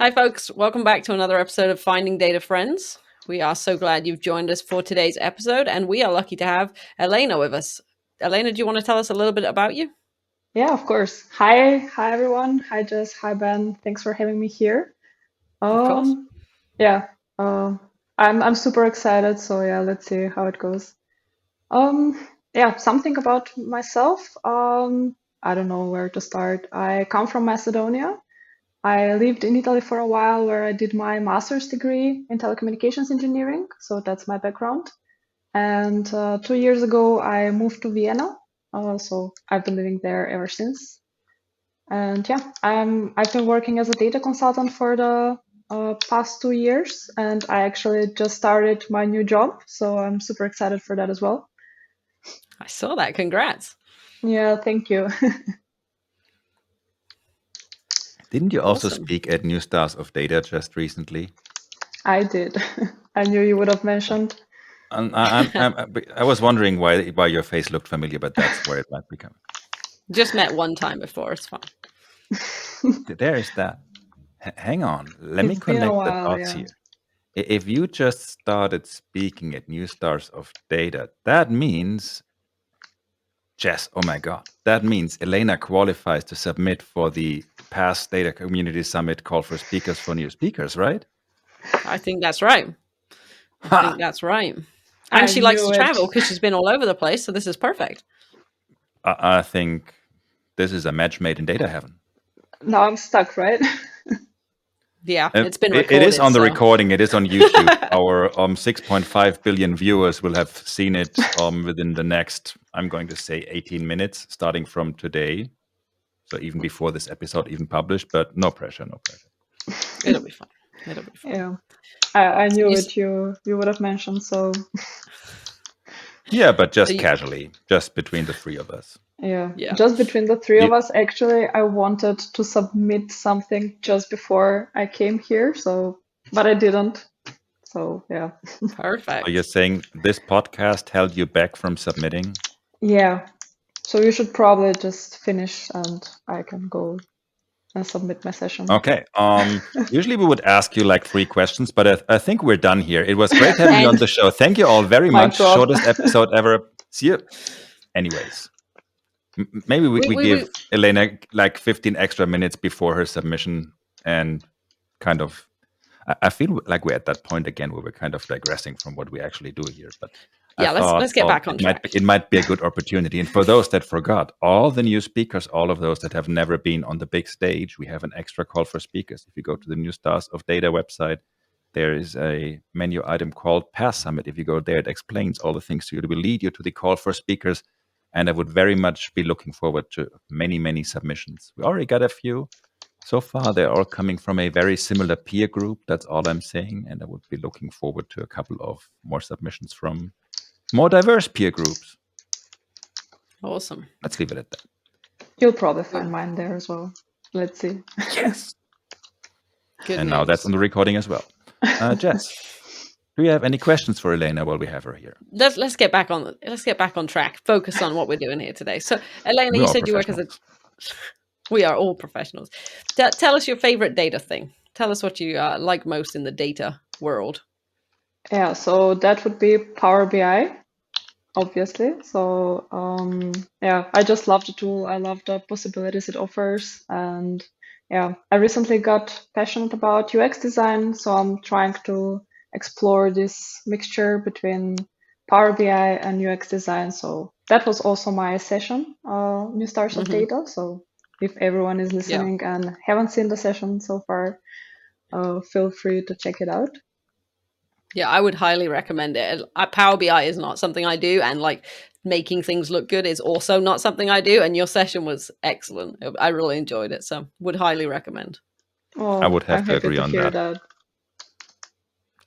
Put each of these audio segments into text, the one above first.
Hi, folks. Welcome back to another episode of Finding Data Friends. We are so glad you've joined us for today's episode, and we are lucky to have Elena with us. Elena, do you want to tell us a little bit about you? Yeah, of course. Hi everyone. Hi Jess. Hi Ben. Thanks for having me here. Of course. Um, yeah. I'm super excited. So yeah, let's see how it goes. Yeah, something about myself. I don't know where to start. I come from Macedonia. I lived in Italy for a while, where I did my master's degree in telecommunications engineering. So that's my background. And 2 years ago, I moved to Vienna. So I've been living there ever since. And yeah, I've been working as a data consultant for the past 2 years, and I actually just started my new job, so I'm super excited for that as well. I saw that. Congrats. Yeah, thank you. Didn't you also Awesome. speak at New Stars of Data just recently? I did. I knew you would have mentioned. I was wondering why your face looked familiar, but that's where it might become. Just met one time before. It's fine. There is that. Hang on. Let me It's been a connect the while, dots yeah. here. If you just started speaking at New Stars of Data, that means, Jess, oh my God, that means Elena qualifies to submit for the past Data Community Summit call for speakers for new speakers, right? I think that's right. I think that's right. And I she likes knew to it. travel because she's been all over the place, so this is perfect. I think this is a match made in data heaven. Now I'm stuck, right? Yeah, it's been It is recorded. on the So recording. It is on YouTube. Our 6.5 billion viewers will have seen it within the next, I'm going to say, 18 minutes, starting from today. So even before this episode even published, but no pressure, no pressure. it'll be fine. It'll be fine. Yeah, I knew You, it. You would have mentioned, so Yeah, but just you, casually, just between the three of us. yeah. yeah. Just between the three of You, us, actually, I wanted to submit something just before I came here, so but I didn't. So yeah. so you're Perfect. saying this podcast held you back from submitting? Yeah. So you should probably just finish and I can go and submit my session. Okay. Usually we would ask you like 3 questions, but I think we're done here. It was great having you on And the show. Thank you all very Mic much. drop. Shortest episode ever. See you. Anyways, maybe we we give Elena like 15 extra minutes before her submission and kind of. I feel like we're at that point again where we're kind of digressing from what we actually do here. But I yeah, thought let's get back on track. it might be a good opportunity. And for those that forgot, all the new speakers, all of those that have never been on the big stage, we have an extra call for speakers. If you go to the New Stars of Data website, there is a menu item called Pass Summit. If you go there, it explains all the things to you. It will lead you to the call for speakers. And I would very much be looking forward to many, many submissions. We already got a few. So far, they're all coming from a very similar peer group. That's all I'm saying. And I would be looking forward to a couple of more submissions from more diverse peer groups. Awesome. Let's leave it at that. You'll probably find mine there as well. Let's see. Yes. Good And news. now that's on the recording as well. Jess, do you have any questions for Elena while we have her here? Let's get back on track. Focus on what we're doing here today. So, Elena, We're you all said you work as a. professionals. We are all professionals. Tell us your favorite data thing. Tell us what you like most in the data world. Yeah, so that would be Power BI, obviously. So yeah, I just love the tool. I love the possibilities it offers. And yeah, I recently got passionate about UX design, so I'm trying to explore this mixture between Power BI and UX design. So that was also my session, New Stars of Data. So if everyone is Yeah. listening and haven't seen the session so far, feel free to check it out. Yeah, I would highly recommend it. Power BI is not something I do, and like making things look good is also not something I do. And your session was excellent. I really enjoyed it, so would highly recommend. I would have I'm to happy agree to on hear that. that.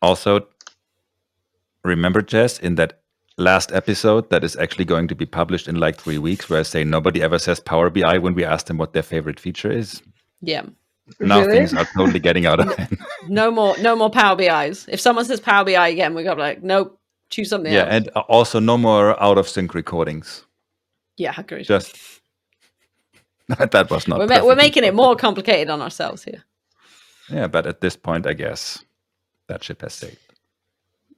Also, remember, Jess, in that last episode that is actually going to be published in like 3 weeks, where I say nobody ever says Power BI when we ask them what their favorite feature is? Yeah. Now Really? things are totally getting out of hand. No more Power BIs. If someone says Power BI again, we got like, nope, choose something Yeah, else. and also no more out of sync recordings. Yeah, agreed. Just that was not. We're perfectly making it proper. more complicated on ourselves here. Yeah, but at this point, I guess that ship has sailed.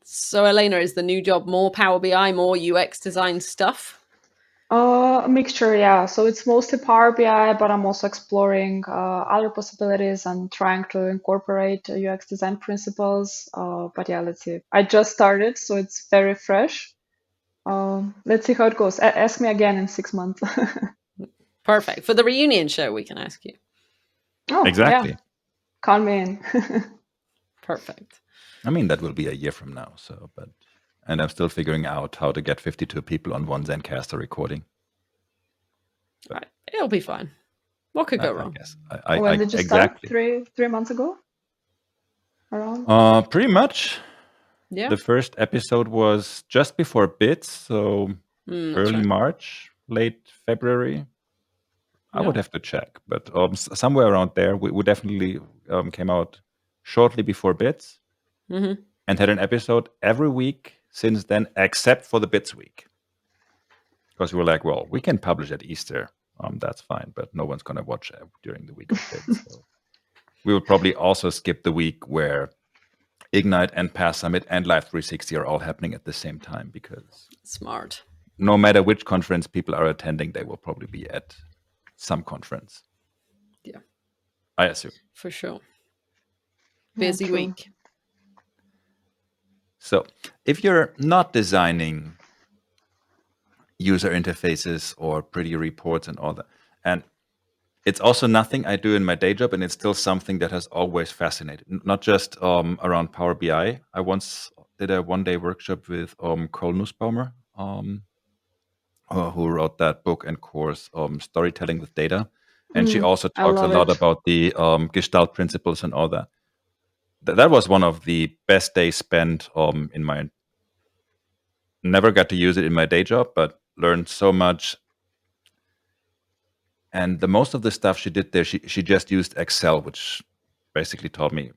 So, Elena, is the new job more Power BI, more UX design stuff? A mixture, yeah. So it's mostly Power BI, but I'm also exploring other possibilities and trying to incorporate UX design principles. But yeah, let's see. I just started, so it's very fresh. Let's see how it goes. Ask me again in 6 months. Perfect. For the reunion show, we can ask you. Oh, yeah. Exactly. Count me in. Perfect. I mean, that will be a year from now. And I'm still figuring out how to get 52 people on one Zencaster recording. Right. It'll be fine. What could go wrong? I guess. When did you exactly. start? 3 months ago? Around? Pretty much. Yeah. The first episode was just before Bits, so early right. March, late February. I Yeah. would have to check, but somewhere around there, we definitely came out shortly before Bits Mm-hmm. and had an episode every week since then, except for the Bits week. Because we were like, well, we can publish at Easter. That's fine, but no one's going to watch during the week of Bits. So we will probably also skip the week where Ignite and Pass Summit and Live 360 are all happening at the same time, because Smart. no matter which conference people are attending, they will probably be at some conference. Yeah. I assume. For sure. Busy Yeah, true. week. So if you're not designing user interfaces or pretty reports and all that, and it's also nothing I do in my day job, and it's still something that has always fascinated, not just around Power BI. I once did a one-day workshop with Cole Nussbaumer, who wrote that book and course, Storytelling with Data. And she also I talks a love lot it. about the Gestalt principles and all that. That was one of the best days spent in my... Never got to use it in my day job, but learned so much. And the most of the stuff she did there, she just used Excel, which basically taught me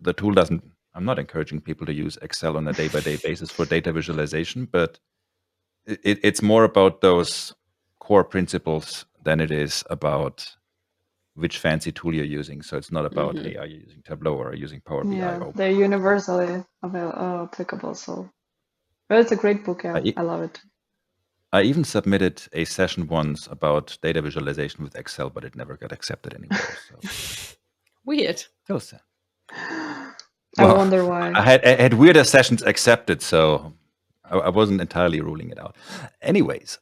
the tool doesn't... I'm not encouraging people to use Excel on a day-by-day basis for data visualization, but it's more about those core principles than it is about which fancy tool you're using. So it's not about, hey, are you using Tableau or are you using Power BI? Yeah, Or they're universally applicable. So, but it's a great book. Yeah, I love it. I even submitted a session once about data visualization with Excel, but it never got accepted anywhere. So Weird. so sad. I wonder why. I had weirder sessions accepted, so I wasn't entirely ruling it out. Anyways,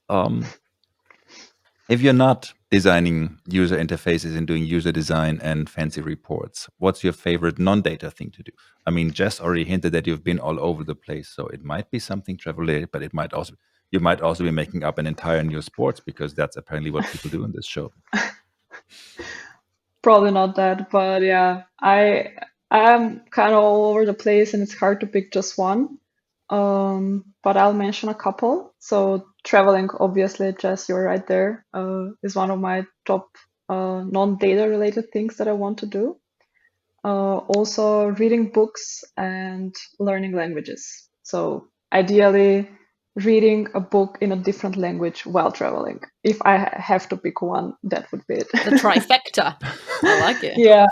if you're not designing user interfaces and doing user design and fancy reports, what's your favorite non-data thing to do? I mean, Jess already hinted that you've been all over the place, so it might be something travel-related, but you might also be making up an entire new sports, because that's apparently what people do in this show. Probably not that, but yeah, I'm kind of all over the place, and it's hard to pick just one. But I'll mention a couple. So traveling, obviously, Jess, you're right there, is one of my top non-data related things that I want to do. Also reading books and learning languages. So ideally, reading a book in a different language while traveling. If I have to pick one, that would be it. The trifecta. I like it. Yeah.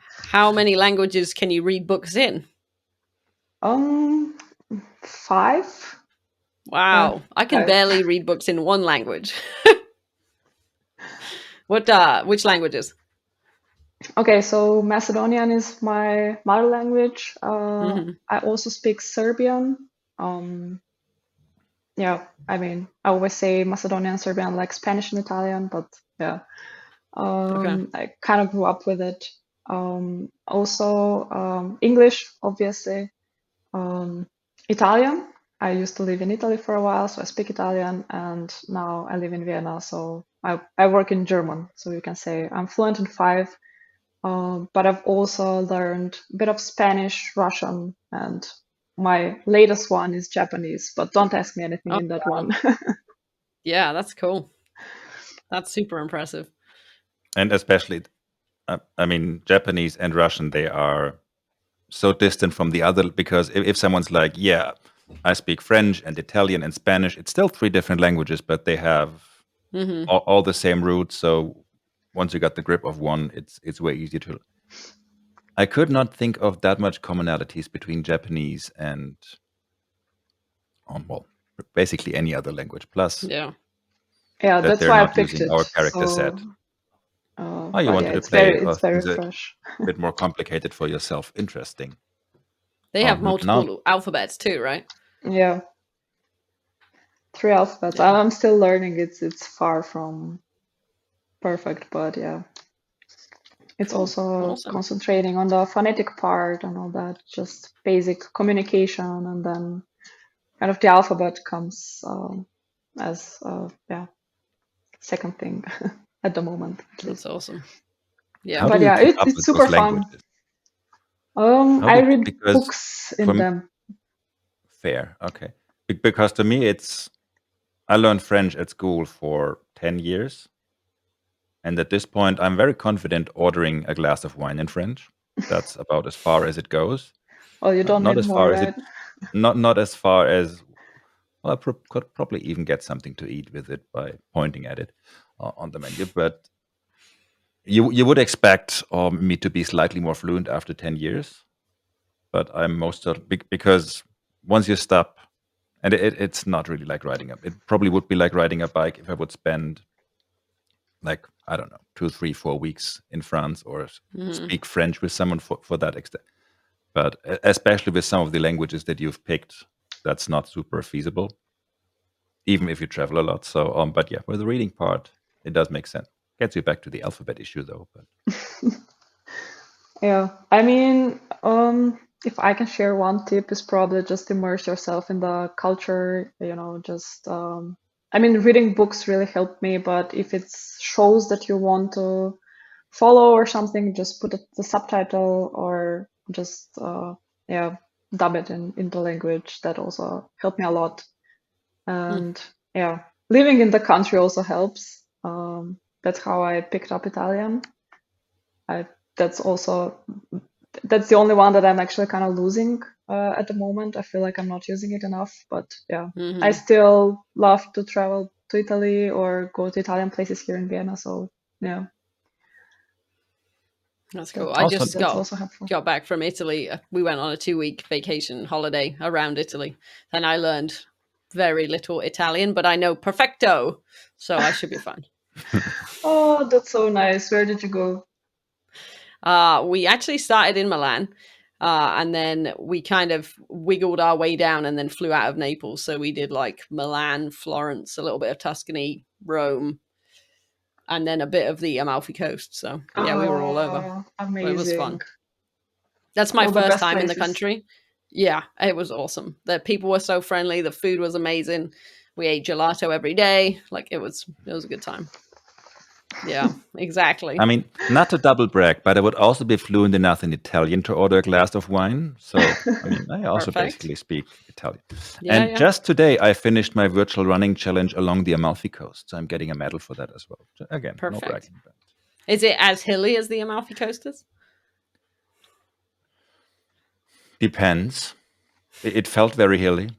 How many languages can you read books in? 5. Wow. I can 5. barely read books in one language. Which languages? Okay, so Macedonian is my mother language. Mhm. I also speak Serbian. Yeah, I mean, I always say Macedonian, Serbian, like Spanish and Italian, but yeah, Okay. I kind of grew up with it. Also, English, obviously. Italian. I used to live in Italy for a while, so I speak Italian, and now I live in Vienna, so I work in German. So you can say I'm fluent in 5. But I've also learned a bit of Spanish, Russian, and my latest one is Japanese, but don't ask me anything in that one. Yeah, that's cool. That's super impressive. And especially, I mean, Japanese and Russian, they are so distant from the other, because if someone's like, yeah, I speak French and Italian and Spanish, it's still 3 different languages, but they have all the same roots. So once you got the grip of one, it's way easier to I could not think of that much commonalities between Japanese and well, basically any other language. Plus Yeah. Yeah, that that's they're why I not picked using it. our character set. So, Oh, you but yeah, wanted to play it's very things a fresh. bit more complicated for yourself. Interesting. They have Now, multiple alphabets too, right? Yeah, 3 alphabets. Yeah. I'm still learning. It's far from perfect, but yeah, it's Cool. also Awesome. concentrating on the phonetic part and all that, just basic communication, and then kind of the alphabet comes as yeah, second thing at the moment, at That's least. awesome. Yeah. how do But you yeah, keep up it's with those super fun. languages? How I do read because books for in them. fair, okay. Because to me, I learned French at school for 10 years, and at this point, I'm very confident ordering a glass of wine in French. That's about as far as it goes. Well, you don't Not need as more, far as it, right? not as far as well, could probably even get something to eat with it by pointing at it on the menu. But you would expect me to be slightly more fluent after 10 years, but I'm most because once you stop, and it's not really like riding up. It probably would be like riding a bike if I would spend like I don't know 2, 3, 4 weeks in France or speak French with someone for that extent. But especially with some of the languages that you've picked, that's not super feasible, even if you travel a lot. So, but yeah, with the reading part, it does make sense. Gets you back to the alphabet issue though. But Yeah, I mean, if I can share one tip, is probably just immerse yourself in the culture, just I mean, reading books really helped me, but if it's shows that you want to follow or something, just put the subtitle or just yeah, dub it in the language. That also helped me a lot. And yeah, living in the country also helps. That's how I picked up Italian. I that's also that's the only one that I'm actually kind of losing at the moment. I feel like I'm not using it enough, but yeah, I still love to travel to Italy or go to Italian places here in Vienna. So yeah, That's cool. that, I also, just that's also helpful. got back from Italy. We went on a 2-week vacation holiday around Italy, and I learned very little Italian, but I know perfecto, so I should be fine. Oh, that's so nice. Where did you go? We actually started in Milan, and then we kind of wiggled our way down and then flew out of Naples. So we did like Milan, Florence, a little bit of Tuscany, Rome, and then a bit of the Amalfi Coast. So yeah, we were all over. Oh, It was amazing. fun. That's my All the first best time in the places. country. Yeah, it was awesome. The people were so friendly. The food was amazing. We ate gelato every day. Like it was a good time. Yeah, exactly. I mean, not to double brag, but I would also be fluent enough in Italian to order a glass of wine. So, I mean, I also Perfect. basically speak Italian. Yeah, And yeah. just today, I finished my virtual running challenge along the Amalfi Coast. So I'm getting a medal for that as well. So again, no Perfect. bragging. But Is it as hilly as the Amalfi Coast is? depends. It felt very hilly.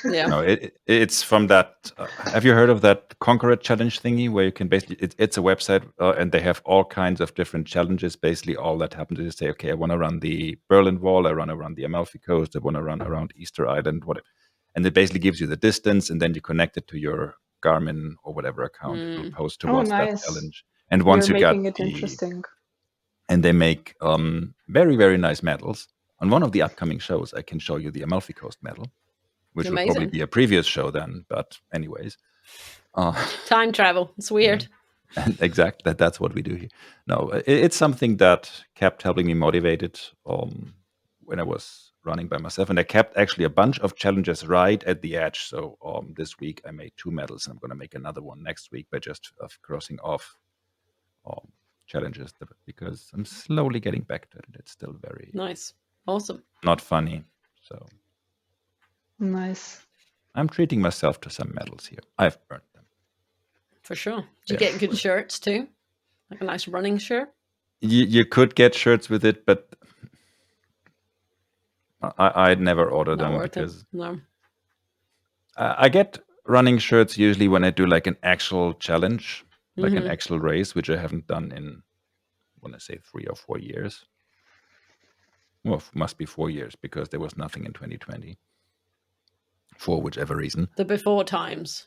Yeah. No, it's from that. Have you heard of that Conqueror Challenge thingy where you can basically, it's a website and they have all kinds of different challenges. Basically, all that happens is say, okay, I want to run the Berlin Wall, I want to run the Amalfi Coast, I want to run around Easter Island, whatever. And it basically gives you the distance and then you connect it to your Garmin or whatever account it will post Oh, towards that nice. challenge. And You're once you got making it interesting. and they make very, very nice medals. On one of the upcoming shows, I can show you the Amalfi Coast medal, which will probably Amazing. be a previous show then. But anyways, Time travel. It's weird. and exactly that's what we do here. No, it's something that kept helping me motivated when I was running by myself, and I kept actually a bunch of challenges right at the edge. So this week I made 2 medals, and I'm going to make another one next week by just crossing off challenges because I'm slowly getting back to it. It's still very Nice. Awesome. not funny. So Nice. I'm treating myself to some medals here. I've earned them. For sure. Do you Yeah. get good shirts too? Like a nice running shirt? You could get shirts with it, but I'd never order Not them worth it. because No. I get running shirts usually when I do like an actual challenge, like an actual race, which I haven't done in, I want to say 3 or 4 years. Well, must be 4 years because there was nothing in 2020 for whichever reason. The before times.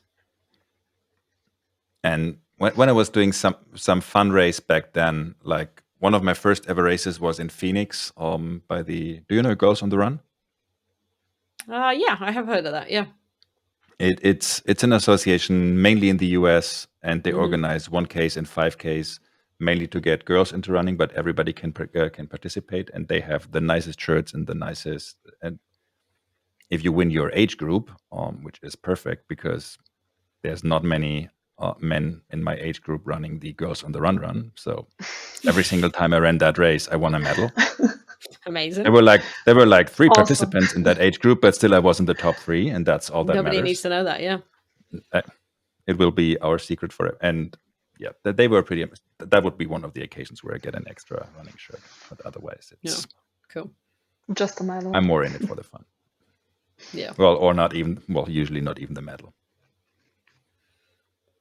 And when I was doing some fundraise back then, like one of my first ever races was in Phoenix. By the do you know Girls on the Run? Yeah, I have heard of that. Yeah. It's an association mainly in the US, and they Mhm. organize 1Ks and 5Ks mainly to get girls into running, but everybody can participate, and they have the nicest shirts and the nicest. And if you win your age group, which is perfect because there's not many men in my age group running the Girls on the Run. So every single time I ran that race, I won a medal. Amazing. There were like 3 Awesome. participants in that age group, but still I was in the top 3, and that's all that Nobody matters. needs to know that. Yeah. It will be our secret for it. And yeah, they were pretty. That would be one of the occasions where I get an extra running shirt, but otherwise, it's Cool. Just a medal. I'm more in it for the fun. Yeah. Well, or not even. Well, usually not even the medal.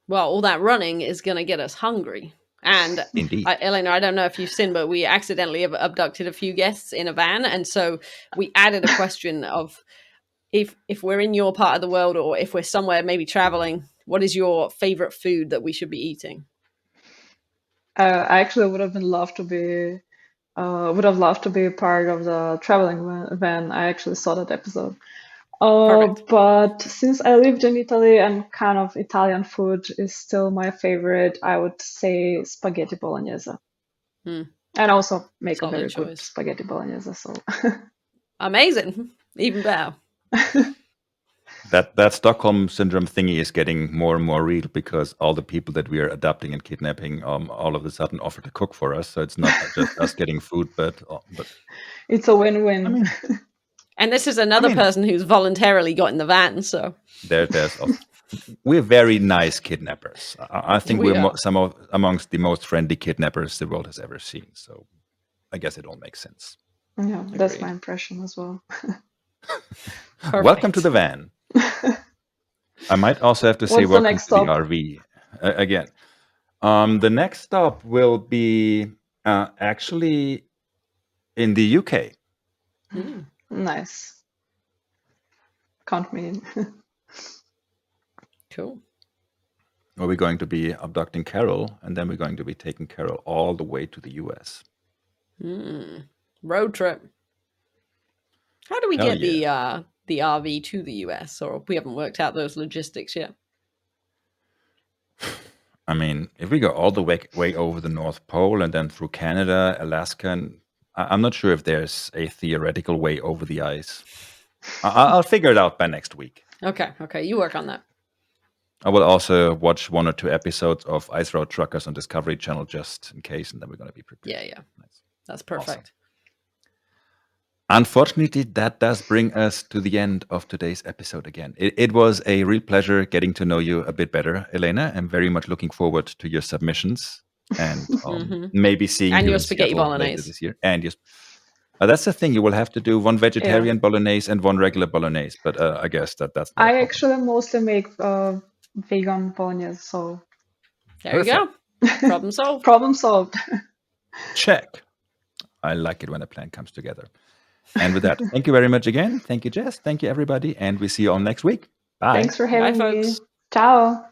Well, all that running is going to get us hungry. And Indeed. Elena, I don't know if you've seen, but we accidentally abducted a few guests in a van. And so we added a question of if we're in your part of the world or if we're somewhere maybe traveling, what is your favorite food that we should be eating? I actually would have loved to be part of the traveling van. I actually saw that episode. Perfect. But since I lived in Italy and kind of Italian food is still my favorite, I would say spaghetti bolognese. Hmm. And also make Solid a very good choice. spaghetti bolognese. So Amazing. Even better. That Stockholm syndrome thingy is getting more and more real because all the people that we are adopting and kidnapping, all of a sudden offer to cook for us. So it's not just us getting food, but it's a win-win. I mean, and this is another person who's voluntarily got in the van. So there's also, we're very nice kidnappers. I think We we're are. amongst the most friendly kidnappers the world has ever seen. So I guess it all makes sense. Yeah, that's Agreed. my impression as well. Welcome to the van. I might also have to say What's the welcome next to the stop? RV again. The next stop will be actually in the UK. Nice. Count me in. Cool. Where we're going to be abducting Carol, and then we're going to be taking Carol all the way to the US. Road trip. How do we Hell get the RV to the US? Or we haven't worked out those logistics yet. I mean, if we go all the way over the North Pole and then through Canada, Alaska, and I'm not sure if there's a theoretical way over the ice. I'll figure it out by next week. Okay, you work on that. I will also watch 1 or 2 episodes of Ice Road Truckers on Discovery Channel just in case, and then we're going to be prepared. Yeah. Nice. That's perfect. Awesome. Unfortunately, that does bring us to the end of today's episode again. It was a real pleasure getting to know you a bit better, Elena. I'm very much looking forward to your submissions and maybe seeing and you your in spaghetti Seattle bolognese later this year. And yes, that's the thing. You will have to do 1 vegetarian bolognese and 1 regular bolognese. But I guess that's not a I problem. actually mostly make vegan bolognese, so there you go. Problem solved. Problem solved. Check. I like it when a plan comes together. And with that, thank you very much again. Thank you, Jess. Thank you, everybody. And we see you all next week. Bye. Thanks for having Bye, me. folks. Ciao.